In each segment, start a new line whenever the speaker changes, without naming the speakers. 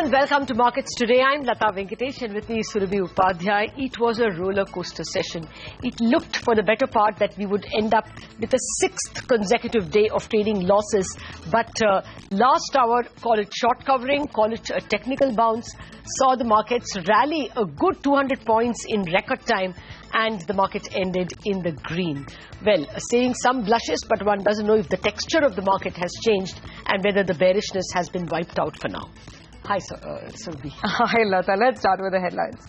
afternoon. Welcome to Markets Today. I'm Lata Venkatesh and with me is Surabhi Upadhyay. It was a roller coaster session. It looked for the better part that we would end up with a sixth consecutive day of trading losses. But last hour, call it short covering, call it a technical bounce, saw the markets rally a good 200 points in record time, and the market ended in the green. Well, saying some blushes, but one doesn't know if the texture of the market has changed and whether the bearishness has been wiped out for now. Hi, Surabhi.
Hi, Lata. Let's start with the headlines.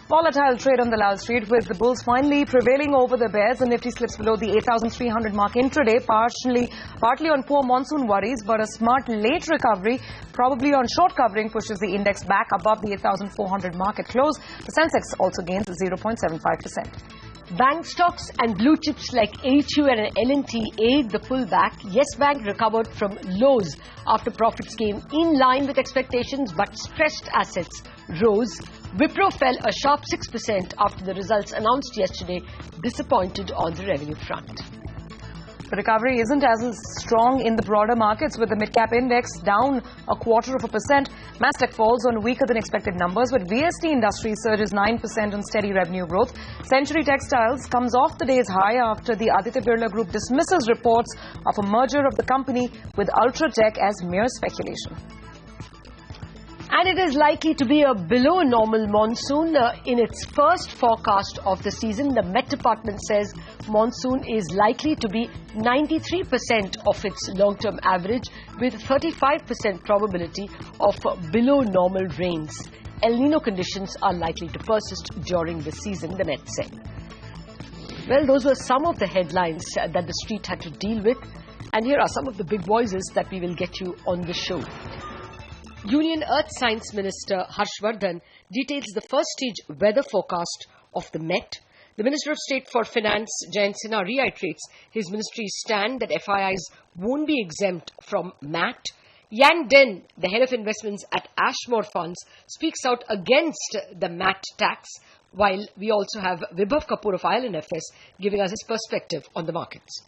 Volatile trade on Dalal Street with the bulls finally prevailing over the bears. The Nifty slips below the 8,300 mark intraday, partly on poor monsoon worries, but a smart late recovery, probably on short covering, pushes the index back above the 8,400 mark at close. The Sensex also gains 0.75%.
Bank stocks and blue chips like HU and L&T aid the pullback. Yes Bank recovered from lows after profits came in line with expectations, but stressed assets rose. Wipro fell a sharp 6% after the results announced yesterday, disappointed on the revenue front.
The recovery isn't as strong in the broader markets, with the mid-cap index down 0.25%. Mastek falls on weaker than expected numbers, but VST Industries surges 9% on steady revenue growth. Century Textiles comes off the day's high after the Aditya Birla Group dismisses reports of a merger of the company with Ultratech as mere speculation.
And it is likely to be a below normal monsoon. In its first forecast of the season, the Met Department says monsoon is likely to be 93% of its long-term average, with 35% probability of below normal rains. El Nino conditions are likely to persist during the season, the Met said. Well, those were some of the headlines that the street had to deal with. And here are some of the big voices that we will get you on the show. Union Earth Science Minister Harshvardhan details the first stage weather forecast of the Met. The Minister of State for Finance, Jayant Sinha, reiterates his ministry's stand that FIIs won't be exempt from MAT. Yan Den, the head of investments at Ashmore Funds, speaks out against the MAT tax, while we also have Vibhav Kapoor of IL&FS giving us his perspective on the markets.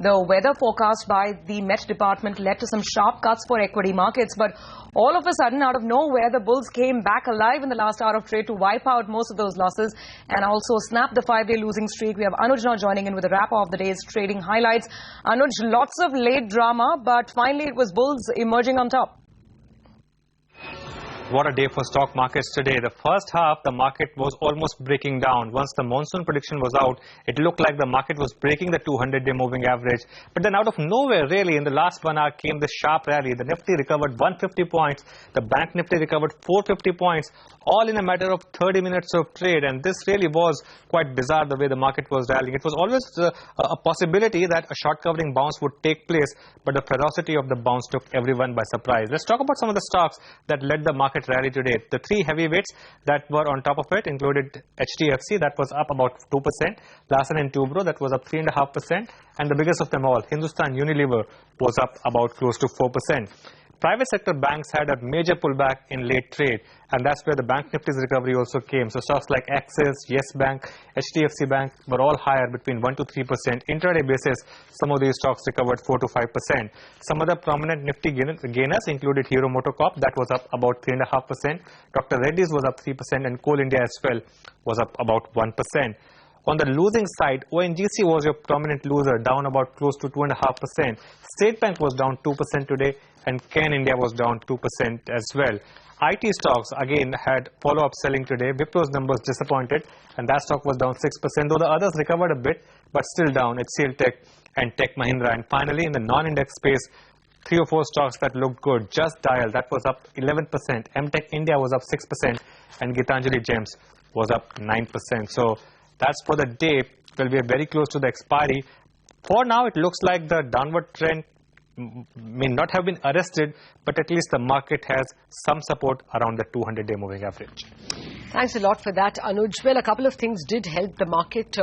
The weather forecast by the Met Department led to some sharp cuts for equity markets, but all of a sudden, out of nowhere, the bulls came back alive in the last hour of trade to wipe out most of those losses and also snap the 5-day losing streak. We have Anuj now joining in with a wrap of the day's trading highlights. Anuj, lots of late drama, but finally it was bulls emerging on top.
What a day for stock markets today. The first half, the market was almost breaking down. Once the monsoon prediction was out, it looked like the market was breaking the 200-day moving average. But then out of nowhere, really, in the last 1 hour came the sharp rally. The Nifty recovered 150 points. The Bank Nifty recovered 450 points, all in a matter of 30 minutes of trade. And this really was quite bizarre, the way the market was rallying. It was always a possibility that a short covering bounce would take place, but the ferocity of the bounce took everyone by surprise. Let's talk about some of the stocks that led the market rally today. The three heavyweights that were on top of it included HDFC, that was up about 2%, Larsen & Toubro, that was up 3.5%, and the biggest of them all, Hindustan Unilever, was up about close to 4%. Private sector banks had a major pullback in late trade, and that's where the Bank Nifty's recovery also came. So stocks like Axis, Yes Bank, HDFC Bank were all higher between 1 to 3%. Intraday basis, some of these stocks recovered 4 to 5%. Some other prominent Nifty gainers included Hero MotoCorp, that was up about 3.5%. Dr. Reddy's was up 3%, and Coal India as well was up about 1%. On the losing side, ONGC was your prominent loser, down about close to 2.5%. State Bank was down 2% today, and Ken India was down 2% as well. IT stocks, again, had follow-up selling today. Wipro's numbers disappointed, and that stock was down 6%, though the others recovered a bit, but still down. HCL Tech and Tech Mahindra. And finally, in the non-index space, 3 or 4 stocks that looked good. Just Dial, that was up 11%. MTech India was up 6%, and Gitanjali Gems was up 9%. So that's for the day. Well, we are very close to the expiry. For now, it looks like the downward trend may not have been arrested, but at least the market has some support around the 200-day moving average.
Thanks a lot for that, Anuj. Well, a couple of things did help the market.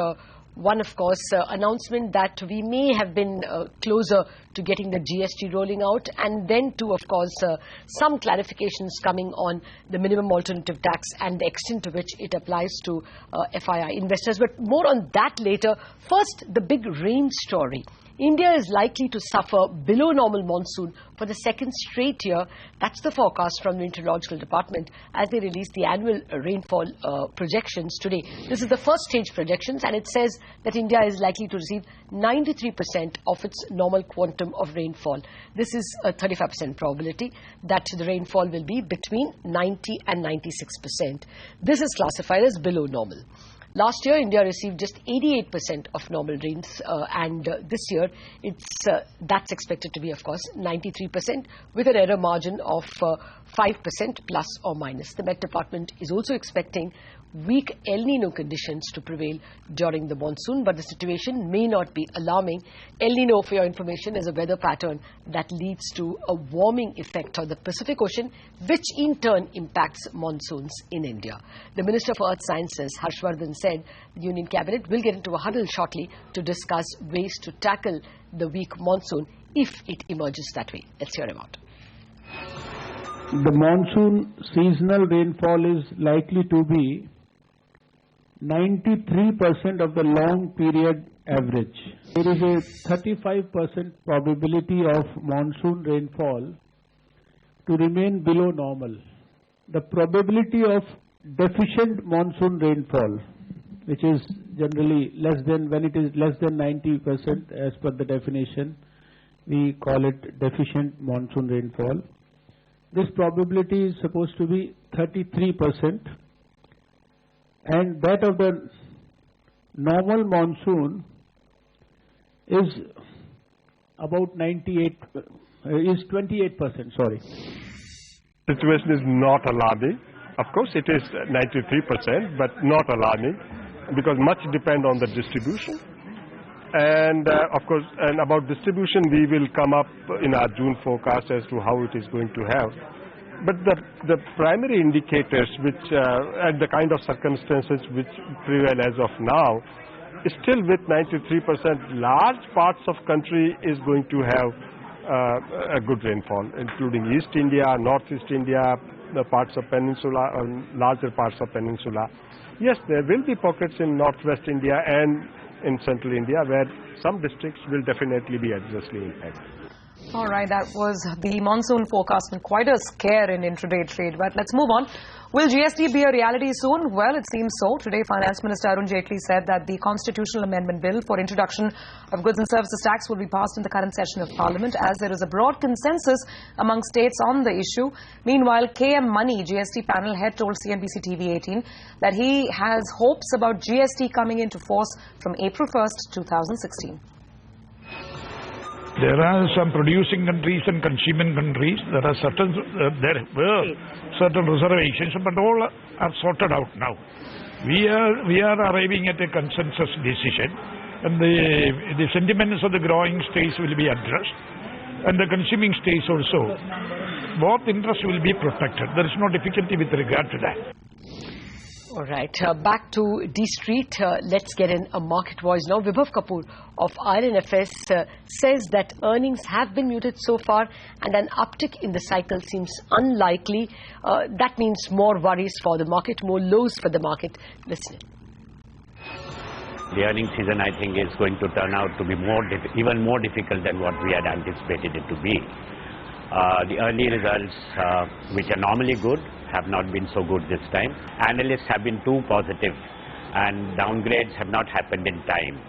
One, of course, announcement that we may have been closer to getting the GST rolling out, and then two, of course, some clarifications coming on the minimum alternative tax and the extent to which it applies to FII investors. But more on that later. First, the big rain story. India is likely to suffer below normal monsoon for the second straight year. That's the forecast from the Meteorological Department as they released the annual rainfall projections today. This is the first stage projections, and it says that India is likely to receive 93% of its normal quantum of rainfall. This is a 35% probability that the rainfall will be between 90 and 96%. This is classified as below normal. Last year, India received just 88% of normal rains, and this year, that's expected to be, of course, 93%, with an error margin of 5% plus or minus. The Met Department is also expecting weak El Nino conditions to prevail during the monsoon, but the situation may not be alarming. El Nino, for your information, is a weather pattern that leads to a warming effect on the Pacific Ocean, which in turn impacts monsoons in India. The Minister for Earth Sciences, Harshvardhan, said the Union Cabinet will get into a huddle shortly to discuss ways to tackle the weak monsoon if it emerges that way. Let's hear him out.
The monsoon seasonal rainfall is likely to be 93% of the long period average. There is a 35% probability of monsoon rainfall to remain below normal. The probability of deficient monsoon rainfall, which is generally less than, when it is less than 90% as per the definition, we call it deficient monsoon rainfall. This probability is supposed to be 33%. And that of the normal monsoon is about 28%, sorry.
Situation is not alarming. Of course, it is 93%, but not alarming because much depends on the distribution. And of course, and about distribution, we will come up in our June forecast as to how it is going to have. But the primary indicators which and the kind of circumstances which prevail as of now is still with 93%. Large parts of country is going to have a good rainfall, including East India, Northeast India, the parts of peninsula, larger parts of peninsula. Yes, there will be pockets in Northwest India and in Central India where some districts will definitely be adversely impacted.
All right, that was the monsoon forecast and quite a scare in intraday trade. But let's move on. Will GST be a reality soon? Well, it seems so. Today, Finance Minister Arun Jaitley said that the constitutional amendment bill for introduction of goods and services tax will be passed in the current session of Parliament, as there is a broad consensus among states on the issue. Meanwhile, KM Money, GST panel head, told CNBC TV 18 that he has hopes about GST coming into force from April 1st, 2016.
There are some producing countries and consuming countries. There are certain certain reservations, but all are sorted out now. We are arriving at a consensus decision, and the sentiments of the growing states will be addressed, and the consuming states also. Both interests will be protected. There is no difficulty with regard to that.
All right, back to D Street. Let's get in a market voice now. Vibhav Kapoor of INFS says that earnings have been muted so far and an uptick in the cycle seems unlikely. That means more worries for the market, more lows for the market. Listen.
The earnings season, I think, is going to turn out to be even more difficult than what we had anticipated it to be. The early results, which are normally good, have not been so good this time. Analysts have been too positive and downgrades have not happened in time.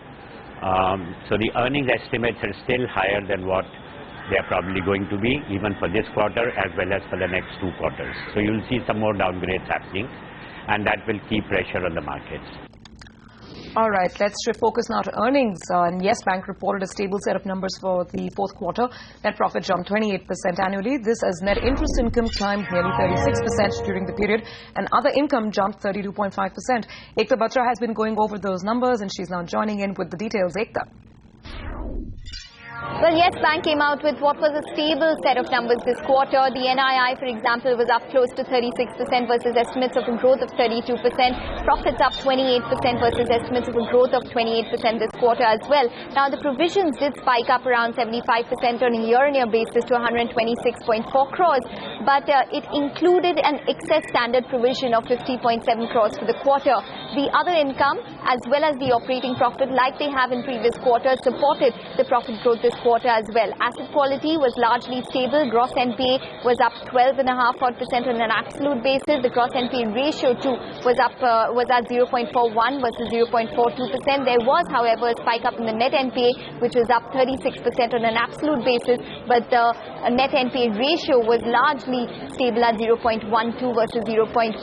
So the earnings estimates are still higher than what they are probably going to be, even for this quarter as well as for the next 2 quarters. So you'll see some more downgrades happening, and that will keep pressure on the markets.
All right, let's focus now to earnings. And Yes Bank reported a stable set of numbers for the fourth quarter. Net profit jumped 28% annually. This as net interest income climbed nearly 36% during the period, and other income jumped 32.5%. Ekta Batra has been going over those numbers, and she's now joining in with the details. Ekta.
Well, Yes Bank came out with what was a stable set of numbers this quarter. The NII, for example, was up close to 36% versus estimates of a growth of 32%. Profits up 28% versus estimates of a growth of 28% this quarter as well. Now, the provisions did spike up around 75% on a year-on-year basis to 126.4 crores, but it included an excess standard provision of 50.7 crores for the quarter. The other income as well as the operating profit, like they have in previous quarters, supported the profit growth this quarter as well. Asset quality was largely stable. Gross NPA was up 12.5% on an absolute basis. The gross NPA ratio too was at 0.41 versus 0.42%. There was, however, a spike up in the net NPA, which was up 36% on an absolute basis, but the net NPA ratio was largely stable at 0.12 versus 0.10%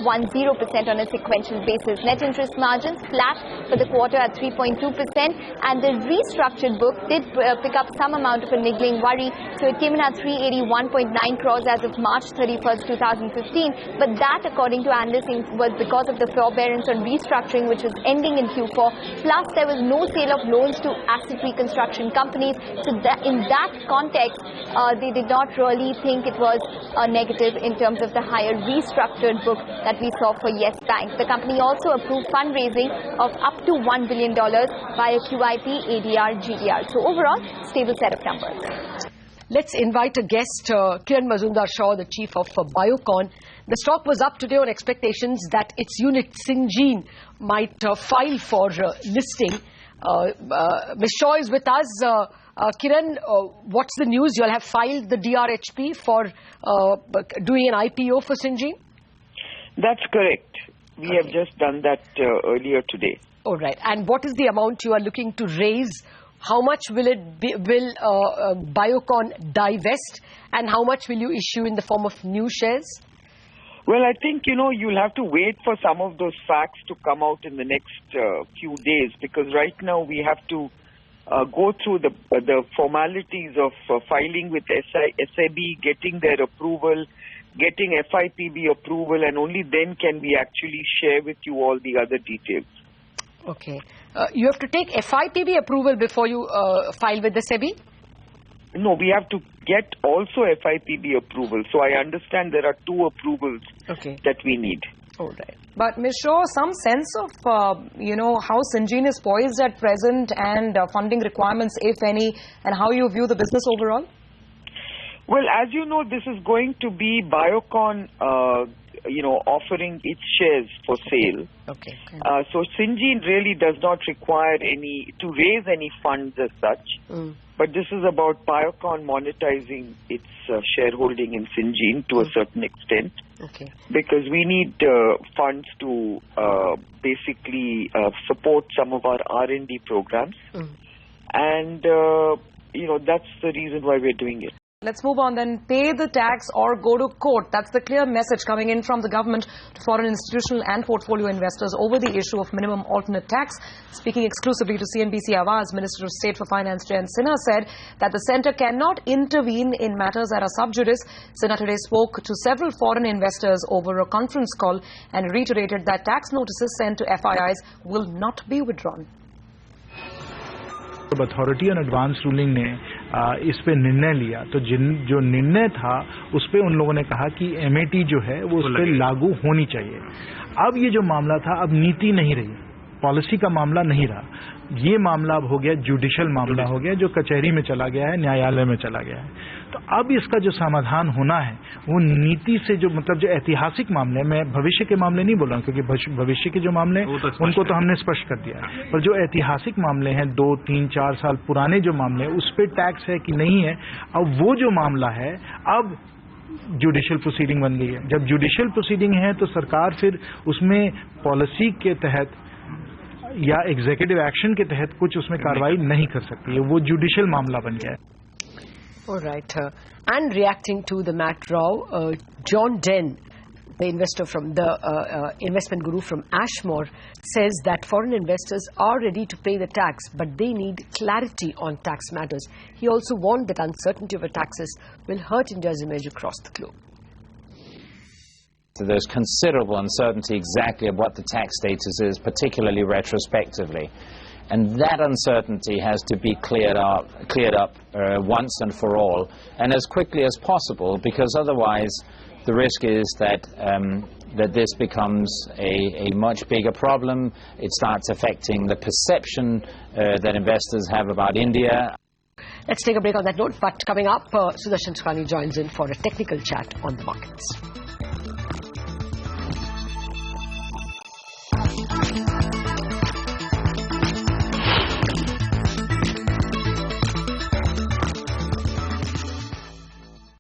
on a sequential basis. Net interest margins flat for the quarter at 3.2%, and the restructured book did pick up some amount of a niggling worry, so it came in at 381.9 crores as of March 31st, 2015, but that, according to analysts, was because of the forbearance on restructuring, which was ending in Q4, plus there was no sale of loans to asset reconstruction companies, so that, in that context, they did not really think it was a negative in terms of the higher restructured book that we saw for Yes Bank. The company also approved fundraising of up to $1 billion via QIP, ADR, GDR. So overall, stable set of numbers.
Let's invite a guest, Kiran Mazumdar-Shaw, the chief of Biocon. The stock was up today on expectations that its unit Syngene might file for listing. Ms. Shaw is with us. Kiran, what's the news? You'll have filed the DRHP for doing an IPO for Syngene?
That's correct. We have just done that earlier today.
All right. And what is the amount you are looking to raise? How much will Biocon divest? And how much will you issue in the form of new shares?
Well, I think, you'll have to wait for some of those facts to come out in the next few days, because right now we have to go through the formalities of filing with SAB, getting their approval, getting FIPB approval, and only then can we actually share with you all the other details.
Okay. You have to take FIPB approval before you file with the SEBI?
No, we have to get also FIPB approval. So I understand there are two approvals that we need.
All right. But Ms. Shaw, some sense of, how Syngene is poised at present and funding requirements, if any, and how you view the business overall?
Well, as you know, this is going to be Biocon, offering its shares for sale.
Okay.
So Syngene really does not require to raise any funds as such. But this is about Biocon monetizing its shareholding in Syngene to a certain extent.
Okay.
Because we need funds to basically support some of our R&D programs. And, that's the reason why we're doing it.
Let's move on then. Pay the tax or go to court. That's the clear message coming in from the government to foreign institutional and portfolio investors over the issue of minimum alternate tax. Speaking exclusively to CNBC Awaaz, Minister of State for Finance Jayant Sinha said that the centre cannot intervene in matters that are sub judice. Sinha today spoke to several foreign investors over a conference call and reiterated that tax notices sent to FIIs will not be withdrawn.
Authority on advance ruling ने इस पे निर्णय लिया, तो जो निर्णय था उस पे उन लोगों ने कहा कि एमएटी जो है वो उस पे लागू होनी चाहिए। अब ये जो मामला था, अब नीति नहीं रही, पॉलिसी का मामला नहीं रहा, ये मामला अब हो गया जुडिशियल मामला हो गया, जो कचहरी में चला गया है, न्यायालय में चला गया है। तो अब इसका जो समाधान होना है वो नीति से, जो मतलब जो ऐतिहासिक मामले, मैं भविष्य के मामले नहीं बोल रहा हूँ, क्योंकि भविष्य के जो मामले उनको तो हमने स्पष्ट कर दिया है, पर जो ऐतिहासिक मामले हैं 2, 3, 4 साल पुराने जो मामले, उस पर टैक्स है कि नहीं है, अब वो जो मामला है अब जुडिशियल प्रोसीडिंग बन गई है। जब जुडिशियल प्रोसीडिंग है तो सरकार फिर उसमें पॉलिसी के तहत या एग्जीक्यूटिव एक्शन के तहत कुछ उसमें कार्रवाई नहीं कर सकती है, वो जुडिशियल मामला बन गया है।
All right. And reacting to the Matt Rao, John Den, the investor from the investment guru from Ashmore, says that foreign investors are ready to pay the tax, but they need clarity on tax matters. He also warned that uncertainty over taxes will hurt India's image across the globe.
So there's considerable uncertainty exactly of what the tax status is, particularly retrospectively. And that uncertainty has to be cleared up once and for all, and as quickly as possible, because otherwise the risk is that that this becomes a much bigger problem. It starts affecting the perception that investors have about India.
Let's take a break on that note, but coming up, Sudarshan Sukhani joins in for a technical chat on the markets.